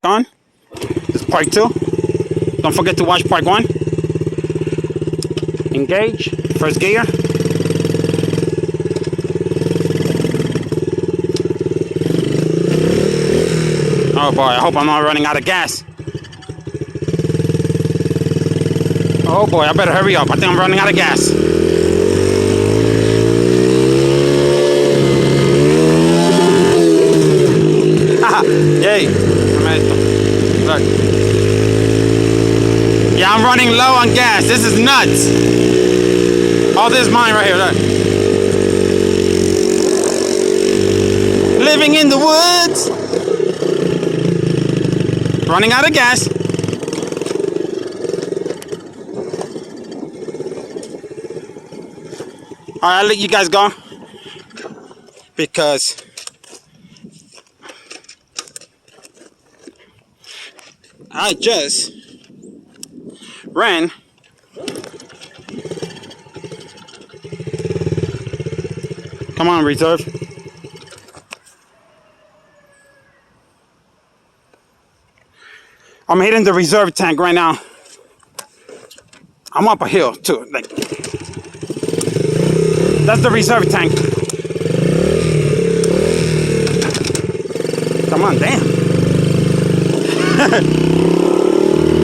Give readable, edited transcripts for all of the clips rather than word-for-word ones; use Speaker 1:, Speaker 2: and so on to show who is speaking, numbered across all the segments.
Speaker 1: On. This is part 2. Don't forget to watch part 1. Engage. First gear. Oh boy, I hope I'm not running out of gas. Oh boy, I better hurry up. I think I'm running out of gas. Yay. Look. Yeah, I'm running low on gas. This is nuts. Oh, this is mine right here. Look. Living in the woods. Running out of gas. Alright, I'll let you guys go. Because I just ran come on, reserve. I'm hitting the reserve tank right now. I'm up a hill too. Like, that's the reserve tank. Come on, damn.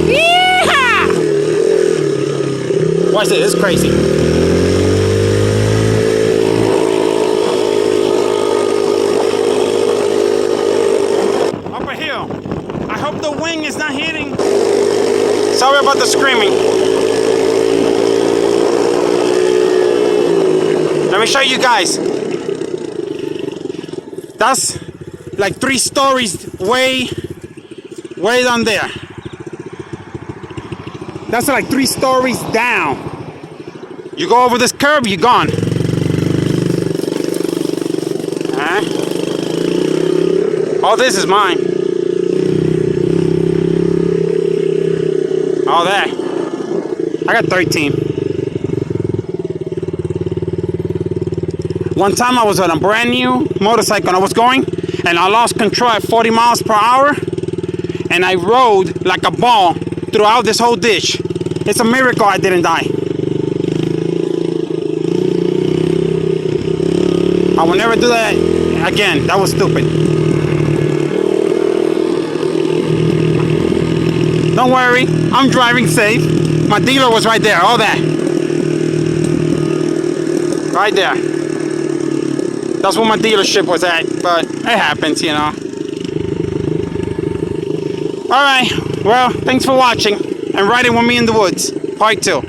Speaker 1: Yeehaw! Watch this, it's crazy. Up a hill. I hope the wing is not hitting. Sorry about the screaming. Let me show you guys. That's like 3 stories way down there. That's like 3 stories down. You go over this curb, you're gone. Oh, this is mine. Oh, there. I got 13. One time I was on a brand new motorcycle and I was going and I lost control at 40 miles per hour and I rode like a ball throughout this whole ditch. It's a miracle I didn't die. I will never do that again. That was stupid. Don't worry, I'm driving safe. My dealer was right there, all that. Right there. That's where my dealership was at, but it happens, you know. Alright, well, thanks for watching and riding with me in the woods. Part 2.